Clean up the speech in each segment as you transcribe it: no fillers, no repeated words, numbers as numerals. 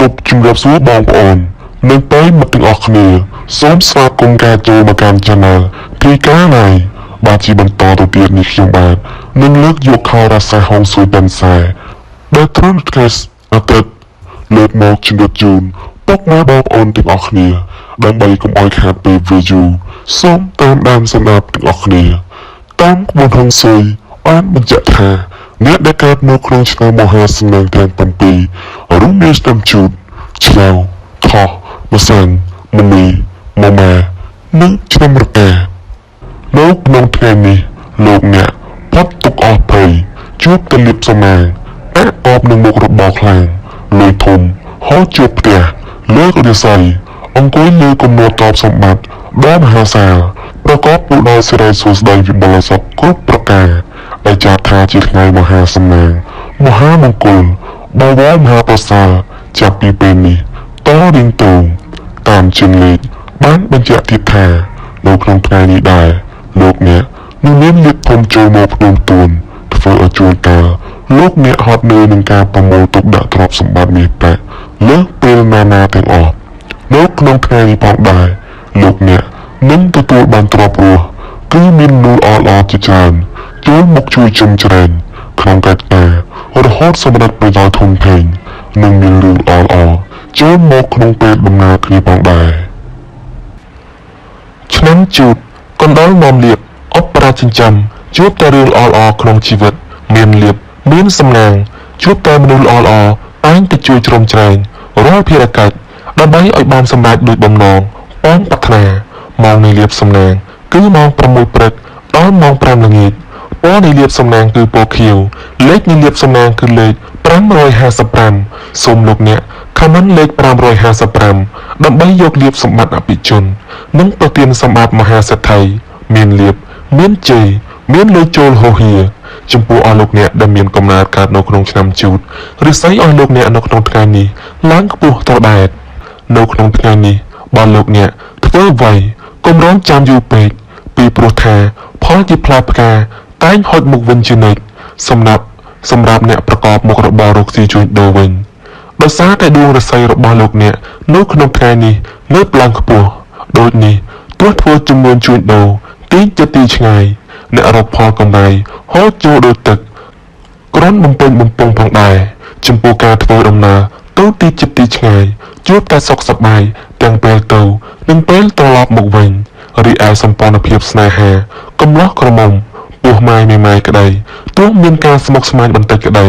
រពជំរាបសួរបងប្អូននិងប្រិយមិត្តទាំងអស់គ្នាសូមស្វាគមន៍ការចូលមកកាន់ Channel ព្រីកាណៃបាទជាបន្តទៅទៀតនេះខ្ញុំបាទនឹងលើកយកខោរ៉ាសាហុងស៊ុយបិនសែដែលត្រូវថ្ងៃអាទិត្យលើកមកជម្រាបជូនពុកម៉ែបងប្អូនទាំងអស់គ្នាដើម្បីកុំឲ្យខាតពេលវីដេអូសូមតាមដានសម្រាប់ទាំងអស់គ្នាតាមក្បួនហុងស៊ុយបានបញ្ជាក់ថាអ្នកដែលកើតនៅក្នុងឆ្នាំមហាសំណាងទាំង7រួមមានឆ្នាំជូតឆ្លៅខុសម្សាញ់មនីមម៉ានិងឆ្នាំរកានៅក្នុងថ្ងៃនេះលោកអ្នកផុតទុកអស់ភ័យជួបតែលៀបសំណាងអាក់អបនឹងមុខរបរខ្លាំងលុយធំហោជួបផ្ទះលើករាសីអង្គុយលើគំនរតបសម្បត្តិដ៏មហាសាលប្រកបទៅដោយសិរីសួស្តីវិបុលសុខគ្រប់ប្រការដែលចាត់ថាជាថ្ងៃមហាសំណាងមហាមង្គលបវរមហាប្រសើរចាប់ពីពេលនេះតរៀងតូងតាមជំនឿបានបញ្ជាក់ទៀតថានៅក្នុងថ្ងៃនេះដែរលោកអ្នកនឹងមានលៀបធំចូលមកភ្នំទួនធ្វើឲ្យជួនកាលលោកអ្នកហត់នឿយនឹងការប្រមូលទុកដាក់ទ្រព្យសម្បត្តិមាសប្រាក់លើសពេលណាទាំងអស់នៅក្នុងថ្ងៃនេះផងដែរលោកអ្នកនឹងទទួលបានទ្រព្យរស់គឺមាននូលល្អជាច្រើនចូលមកជួយជំជ្រែងក្នុងកិច្ចការរហូតសម្រាប់ប្រយោជន៍ធំធេងនិងមានរឿងល្អចូលមកក្នុងពេលដំណើរគ្នាផងដែរឆ្នាំជូតកណ្ដាលនាំលៀបអបរាចិញ្ចឹមជួបតែរឿងល្អក្នុងជីវិតមានលៀបមានសំណាងជួបតែមនុស្សល្អតែងតែជួយជ្រោមជ្រែងរាល់ភារកិច្ចដើម្បីឲ្យបានសម្រេចដោយបំណងបងប្រាថ្នាម៉ោងនៃលៀបសំណាងគឺម៉ោង6ព្រឹកដល់ម៉ោង5ល្ងាចពណ៌នៃលៀបសំណាងគឺពណ៌ខៀវលេខនៃលៀបសំណាងគឺលេខ555សូមលោកអ្នកខមមិនលេខ555ដើម្បីយកលៀបសម្បត្តិអភិជននិងប្រទានសម្បត្តិមហាសេដ្ឋីមានលៀបមានជ័យមានលុយចូលហូហៀចំពោះអស់លោកអ្នកដែលមានកំណើតកើតនៅក្នុងឆ្នាំជូតឬស្អីអស់លោកអ្នកនៅក្នុងថ្ងៃនេះឡើងខ្ពស់ត្រដែតនៅក្នុងថ្ងៃនេះបើលោកអ្នកធ្វើអ្វីកុំរងចាំយូរពេកពីព្រោះថាផលជាផ្លែផ្កាតែងហុចមុខវិញជានិច្ចសម្រាប់អ្នកប្រកបមុខរបររកស៊ីជួញដូរវិញដោយសារតែដួងរស្មីរបស់លោកអ្នកនៅក្នុងថ្ងៃនេះលើកឡើងខ្ពស់ដូចនេះទោះធ្វើជំនួញជួញដូរទីឆ្ងាយអ្នករកផលកម្រៃហូរចូលដោយទឹកក្រនបំពេញបំពង់ផងដែរចំពោះការធ្វើដំណើរទៅទីឆ្ងាយជួបតែសុខសប្បាយទាំងពេលទៅនិងពេលត្រឡប់មកវិញរីឯសម្ព័ន្ធភាពស្នេហាកំឡោះក្រមុំពោះម៉ាយមេម៉ាយក្តីទោះមានការស្មុគស្មាញបន្តិចក្តី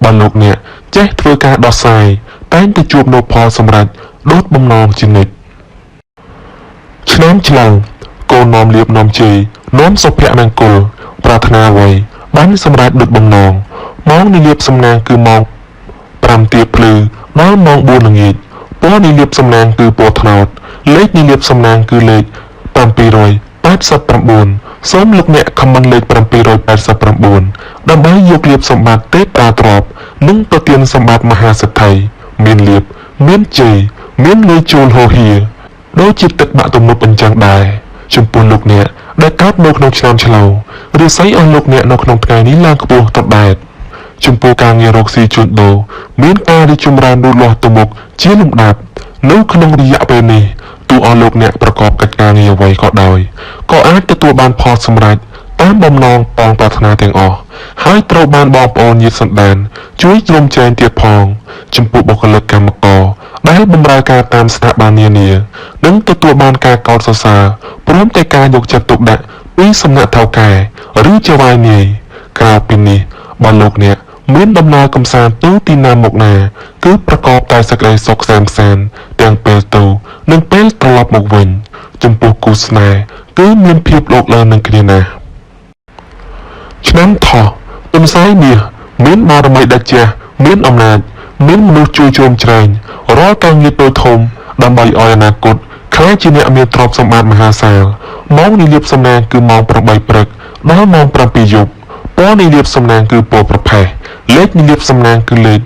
បើលោកអ្នកចេះធ្វើការដោះស្រាយតែងតែជួបនូវផលសម្រេចដូចបំណងជានិច្ចឆ្នាំឆ្លងកូននាំលៀបនាំជ័យនាំសុភមង្គលប្រាថ្នាអ្វីបានសម្រេចដូចបំណងម៉ោងនៃលៀបសំណាងគឺម៉ោង5ទៀបភ្លឺដល់ម៉ោង4ល្ងាចពណ៌នៃលៀបសំណាងគឺពណ៌ត្នោតលេខនៃលៀបសំណាងគឺលេខ789សូមលោកអ្នកខមមិនលេខ789ដើម្បីយកលៀបសម្បត្តិទេពតាទ្របនិងប្រទានសម្បត្តិមហាសេដ្ឋីមានលៀបមានជ័យមានលុយចូលហូហៀដូចជាទឹកបាក់ទំនប់អញ្ចឹងដែរចំពោះលោកអ្នកដែលកើតនៅក្នុងឆ្នាំឆ្លូវឬស្អីអស់លោកអ្នកនៅក្នុងថ្ងៃនេះឡើងខ្ពស់ត្រដែតចំពោះការងាររកស៊ីជួញដូរមានការរីកចម្រើនលូតលាស់ទៅមុខជាលំដាប់នៅក្នុងរយៈពេលនេះទោះអស់លោកអ្នកប្រកបកិច្ចការងារអ្វីក៏ដោយក៏អាចទទួលបានផលសម្រេចតាមបំណងបងប្រាថ្នាទាំងអស់ហើយត្រូវបានបងប្អូនញាតិសន្តានជួយជ្រោមជ្រែងទៀតផងចំពោះបុគ្គលិកកម្មករដែលបម្រើការតាមស្ថាប័ននានានឹងទទួលបានការកោតសរសើរព្រមទាំងការយកចិត្តទុកដាក់ពីសំណាក់ថៅកែឬចៅហ្វាយនាយក្រៅពីនេះបើលោកអ្នកមានដំណើរកំសាន្តទៅទីណាមកណាគឺប្រកបតែសេចក្តីសុខសាន្តទាំងពេលទៅនិងពេលត្រឡប់មកវិញចំពោះគូស្នេហ៍គឺមានភាពលោកលើនឹងគ្នាណាស់ឆ្នាំថោះទំសាយមាសមានបារមីដាច់ចាស់មានអំណាចមានមនុស្សជួយជ្រោមជ្រែងរាល់ការងារតូចធំដើម្បីឲ្យអនាគតក្លាយជាអ្នកមានទ្រព្យសម្បត្តិមហាសាលម៉ោងនៃលៀបសំណាងគឺម៉ោង8ព្រឹកដល់ម៉ោង7យប់ពណ៌នៃលៀបសំណាងគឺពណ៌ប្រផេះលេខនៃលៀបសំណាងគឺលេខ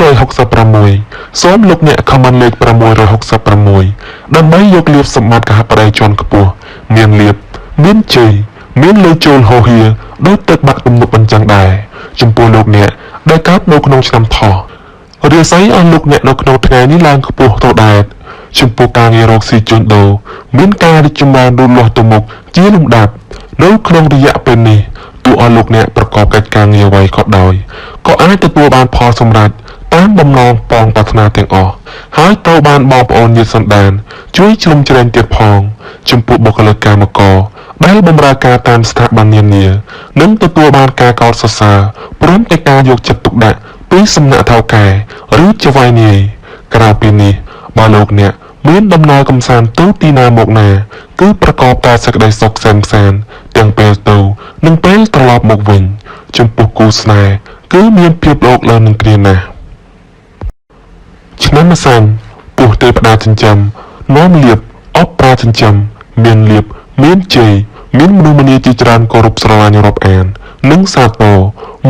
666សូមលោកអ្នកខមមិនលេខ666ដើម្បីយកលៀបសម្បត្តិកហបតីជាន់ខ្ពស់មានលៀបមានជ័យមានលុយចូលហូហៀដូចទឹកបាក់ទំនប់អញ្ចឹងដែរចំពោះលោកអ្នកដែលកើតនៅក្នុងឆ្នាំថោះ រាសីអស់លោកអ្នកនៅក្នុងថ្ងៃនេះឡើងខ្ពស់ទៅដែរចំពោះការងាររកស៊ីជួញដូរមានការរីកចម្រើនលូតលាស់ទៅមុខជាលំដាប់នៅក្នុងរយៈពេលនេះទោះអស់លោកអ្នកប្រកបកិច្ចការងារអ្វីក៏ដោយក៏អាចទទួលបានផលសម្រេចតាមបំណងប៉ងប្រាថ្នាទាំងអស់ហើយត្រូវបានបងប្អូនញាតិសន្តានជួយជ្រោមជ្រែងទៀតផងចំពោះបុគ្គលិកកម្មករដែលបម្រើការតាមស្ថាប័ននានានឹងទទួលបានការកោតសរសើរព្រមទាំងការយកចិត្តទុកដាក់ពីសំណាក់ថៅកែឬចៅហ្វាយនាយក្រៅពីនេះបើលោកអ្នកមានដំណើរកំសាន្តទៅទីណាមកណាគឺប្រកបតែសេចក្តីសុខសែនសានទាំងពេលទៅនិងពេលត្រឡប់មកវិញចំពោះគូស្នេហ៍គឺមានភាពលោកលើនឹងគ្នាណាស់ឆ្នាំម្សិលពោះទេវតាចិញ្ចឹមនាំលៀបអបប្រាចិញ្ចឹមមានលៀបមានជ័យមានមនុស្សម្នាជាច្រើនគោរពស្រឡាញ់រាប់អាននិងសាទរ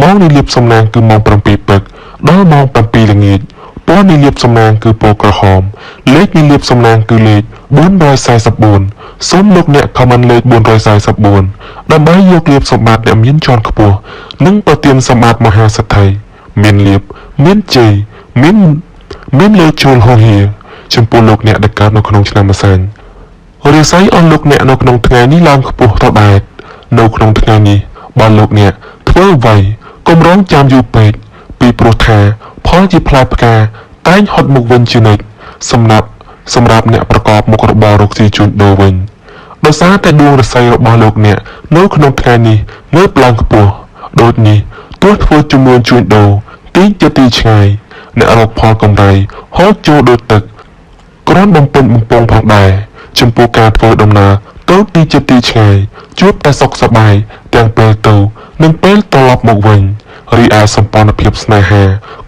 ម៉ោងនៃលៀបសំណាងគឺម៉ោង 7 ព្រឹកដល់ម៉ោង 7 ល្ងាចពណ៌នៃលៀបសំណាងគឺពណ៌ក្រហមលេខនៃលៀបសំណាងគឺលេខ 444 សូមលោកអ្នកខមមិនលេខ 444 ដើម្បីយកលៀបសម្បត្តិអ្នកមានជាន់ខ្ពស់និងប្រទានសម្បត្តិមហាសេដ្ឋីមានលៀបមានជ័យមានលើជូលហោហៀចំពោះលោកអ្នកដែលកើតនៅក្នុងឆ្នាំម្សិលរាសីអស់លោកអ្នកនៅក្នុងថ្ងៃនេះឡើងខ្ពស់ទៅដែរនៅក្នុងថ្ងៃនេះបើលោកអ្នកធ្វើអ្វីកុំរងចាំយូរពេកពីព្រោះថាផលជាផ្លែផ្កាតែងហត់មកវិញជានិច្ចសម្រាប់អ្នកប្រកបមុខរបររកស៊ីជួញដូរវិញដោយសារតែដួងរាសីរបស់លោកអ្នកនៅក្នុងថ្ងៃនេះងើបឡើងខ្ពស់ដូចនេះទោះធ្វើជំនួញជួញដូរទីជាទីឆ្ងាយអ្នករកផលកម្រៃហូរចូលដូចទឹកគ្រាន់បំពេញបំពងផងដែរចំពោះការធ្វើដំណើរទៅទីជាទីឆ្ងាយជួបតែសុខសប្បាយទាំងពេលទៅនិងពេលត្រឡប់មកវិញរីឯសម្ព័ន្ធភាពស្នេហា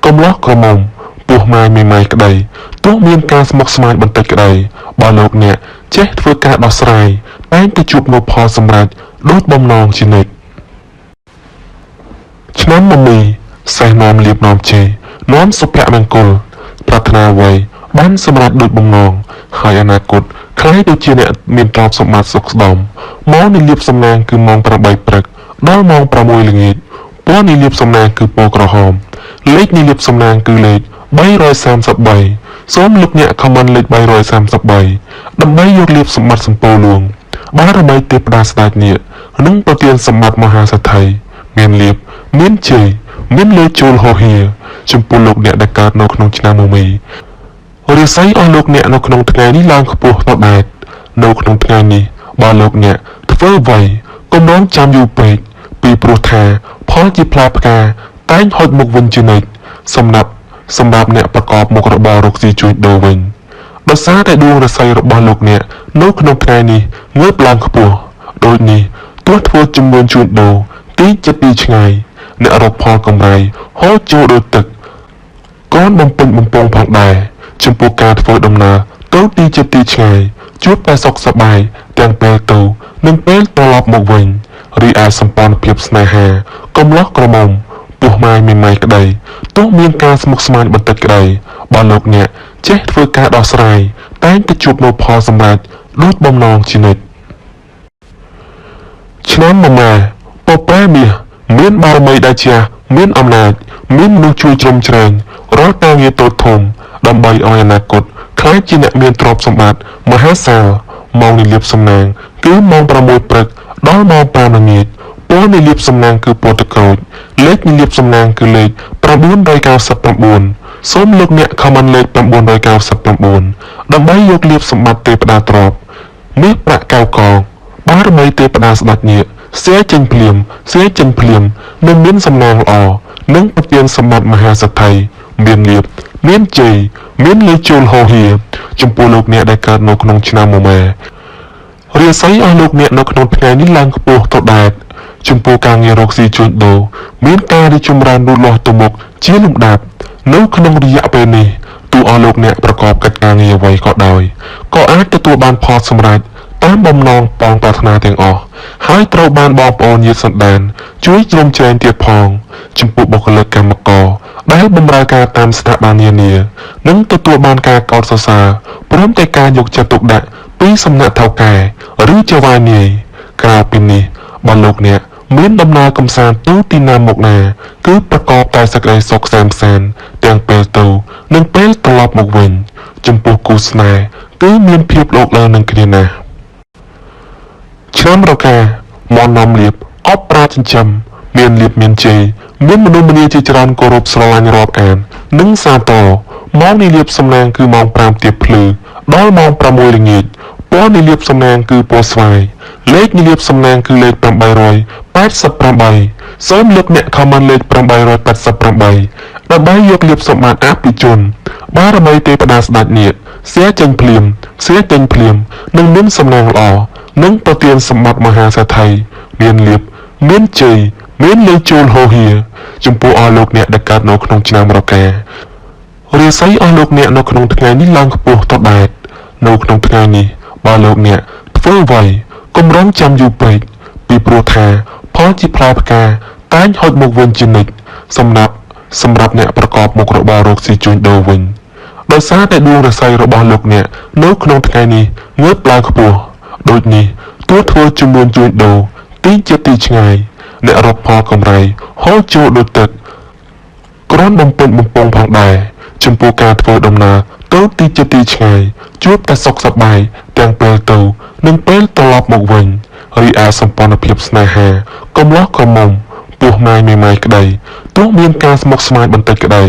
កំឡោះក្រមុំពោះម៉ាយមេម៉ាយក្តីទោះមានការស្មុគស្មាញបន្តិចក្តីបើលោកអ្នកចេះធ្វើការដោះស្រាយតែងតែជួបនូវផលសម្រេចដូចបំណងជានិច្ចឆ្នាំមមីសេះនាំលៀបនាំជ័យនាំសុភមង្គលប្រាថ្នាអ្វីបានសម្រេចដូចបំណងហើយអនាគតខ្លាយទៅជាអ្នកមានទ្រព្យសម្បត្តិសុខស្ដំម៉ោងនៃលៀបសំណាងគឺម៉ោង 8 ព្រឹកដល់ម៉ោង 6 ល្ងាចពណ៌នៃលៀបសំណាងគឺពណ៌ក្រហមលេខនៃលៀបសំណាងគឺលេខ 333 សូមលោកអ្នកខមមិនលេខ 333 ដើម្បីយកលៀបសម្បត្តិសម្ពោលួងបារមីទេពតាស្ដេចនាគនិងប្រទានសម្បត្តិមហាសេដ្ឋីមានលៀបមានជ័យមានលើជូលហោហៀចំពោះលោកអ្នកដែលកើតនៅក្នុងឆ្នាំមមីរាសីអស់លោកអ្នកនៅក្នុងថ្ងៃនេះឡើងខ្ពស់ទៅដែរនៅក្នុងថ្ងៃនេះបើលោកអ្នកធ្វើអ្វីកុំរងចាំយូរពេកពីព្រោះថាផលជាផ្លែផ្កាតែងហុចមកវិញជានិច្ចសម្រាប់អ្នកប្រកបមុខរបររកស៊ីជួញដូរវិញដោយសារតែដួងរាសីរបស់លោកអ្នកនៅក្នុងថ្ងៃនេះងើបឡើងខ្ពស់ដូចនេះទោះធ្វើជំនួញជួញដូរទីចិត្តទីឆ្ងាយអ្នករកផលកម្រៃហូរចូលដូចទឹកកូនបំពេញបំពងផងដែរចំពោះការធ្វើដំណើរទៅទីចិត្តទីឆ្ងាយជួបតែសុខសប្បាយទាំងពេលទៅនិងពេលត្រឡប់មកវិញរីឯសម្ព័ន្ធភាពស្នេហាកំឡោះក្រមុំពោះម៉ាយមេម៉ាយក្តីទោះមានការស្មុគស្មាញបន្តិចក្តីបើលោកអ្នកចេះធ្វើការដោះស្រាយតែងតែជួបនូវផលសម្រេចដូចបំណងជានិច្ចឆ្នាំមមាពប្រែមាសមានបារមីដែលជាមានអំណាចមានមនុស្សជួយជ្រោមជ្រែងរាល់ការងារតូចធំដើម្បីឲ្យអនាគតខ្លាយជាអ្នកមានទ្រព្យសម្បត្តិមហាសាលម៉ោងនៃលៀបសំណាងគឺម៉ោង 6 ព្រឹកដល់ម៉ោង 5 ល្ងាចពណ៌នៃលៀបសំណាងគឺពណ៌ទឹកក្រូចលេខនៃលៀបសំណាងគឺលេខ 999 សូមលោកអ្នកខមមិនលេខ 999 ដើម្បីយកលៀបសម្បត្តិទេវតាទ្រព្យមាសប្រាក់កៅកងបារមីទេវតាស្ដេចនាគសៀចេញភ្លាមនិងមានសំណាងល្អនិងប្រទានសម្បត្តិមហាសេដ្ឋីមានលៀបមានជ័យមានលើជូលហោហៀចំពោះលោកអ្នកដែលកើតនៅក្នុងឆ្នាំមមារាសីអស់លោកអ្នកនៅក្នុងថ្ងៃនេះឡើងខ្ពស់ទៅដែរចំពោះការងាររកស៊ីជួញដូរមានការរីកចម្រើនលូតលាស់ទៅមុខជាលំដាប់នៅក្នុងរយៈពេលនេះទោះអស់លោកអ្នកប្រកបកិច្ចការងារអ្វីក៏ដោយក៏អាចទទួលបានផលសម្រេចតាមបំណងប៉ងប្រាថ្នាទាំងអស់ហើយត្រូវបានបងប្អូនញាតិសន្តានជួយជ្រោមជ្រែងទៀតផងចំពោះបុគ្គលិកកម្មករដែលបម្រើការតាមស្ថាប័ននានានិងទទួលបានការកោតសរសើរព្រមទាំងការយកចិត្តទុកដាក់ពីសំណាក់ថៅកែឬចៅហ្វាយនាយក្រៅពីនេះបើលោកអ្នកមានដំណើរកំសាន្តទៅទីណាមកណាគឺប្រកបតែសេចក្តីសុខសែនទាំងពេលទៅ នឹងពេលត្រឡប់មកវិញចំពោះគូស្នេហ៍គឺមានភាពលោកលើនឹងគ្នាណាស់ឆ្នាំរកាមននំលៀបអបប្រាចិញ្ចឹមមានលៀបមានជ័យមានមនុស្សម្នាជាច្រើនគោរពស្រឡាញ់រាប់អាននិងសាទរម៉ោងនេះលៀបសំណាងគឺម៉ោង5ទៀបភ្លឺដល់ម៉ោង6ល្ងាចពណ៌នេះលៀបសំណាងគឺពណ៌ស្វាយលេខនេះលៀបសំណាងគឺលេខ888សូមលោកអ្នកខមមិនលេខ888ដើម្បីយកលៀបសម្បត្តិអភិជនបារមីទេវតាស្ដេចនាគសៀចេញភ្លាមសៀចេញភ្លាមនឹងមានសំណាងល្អនិងប្រទានសម្បត្តិមហាសេដ្ឋីមានលៀបមានជ័យមានលេខចូលហូហៀចំពោះអស់លោកអ្នកដែលកើតនៅក្នុងឆ្នាំរការាសីអស់លោកអ្នកនៅក្នុងថ្ងៃនេះឡើងខ្ពស់តដែតនៅក្នុងថ្ងៃនេះបើលោកអ្នកធ្វើអ្វីកុំរងចាំយូរពេកពីព្រោះថាផលជាផ្លែផ្កាតែងហុចមកវិញជានិច្ចសម្រាប់អ្នកប្រកបមុខរបររកស៊ីជួញដូរវិញដោយសារតែដួងរាសីរបស់លោកអ្នកនៅក្នុងថ្ងៃនេះងើបឡើងខ្ពស់ដូចនេះទោះធ្វើជំនួនជួញដូរទីចិត្តទីឆ្ងាយអ្នករកផលកម្រៃហូរចូលដូចទឹកគ្រាន់បំពេញបំពង់ផងដែរចំពោះការធ្វើដំណើរទៅទីចិត្តទីឆ្ងាយជួបតែសុខសប្បាយទាំងពេលទៅនិងពេលត្រឡប់មកវិញរីឯសម្ព័ន្ធភាពស្នេហាកំឡោះក្រមុំពោះម៉ាយមេម៉ាយក្តីទោះមានការស្មុគស្មាញបន្តិចក្តី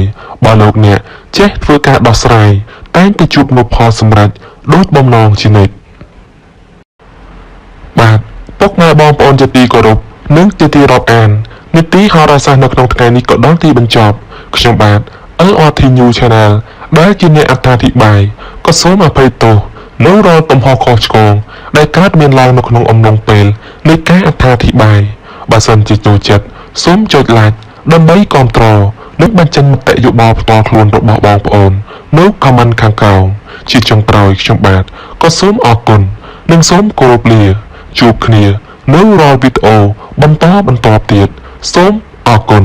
បើលោកអ្នកចេះធ្វើការដោះស្រាយតែងតែជួបនូវផលសម្រេចដូចបំណងជានិច្ចបាទពុកម៉ែបងប្អូនជាទីគោរពនិងជាទីរាប់អាននីតិហោរាសាស្ត្រនៅក្នុងថ្ងៃនេះក៏ដល់ទីបញ្ចប់ខ្ញុំបាទ LRT News Channel ដែលជាអ្នកអត្ថាធិប្បាយក៏សូមអភ័យទោសនៅរាល់កំហុសខុសឆ្គងដែលកើតមានឡើងនៅក្នុងអំឡុងពេលនៃការអត្ថាធិប្បាយបើសិនជាចូលចិត្តសូមចុច like ដើម្បីគាំទ្រនិងបញ្ចេញមតិយោបល់ផ្ទាល់ខ្លួនរបស់បងប្អូននៅ comment ខាងក្រោមជាចុងក្រោយខ្ញុំបាទក៏សូមអរគុណនិងសូមគោរពលាជួបគ្នានៅរាល់វីដេអូបន្តទៀតសូមអរគុណ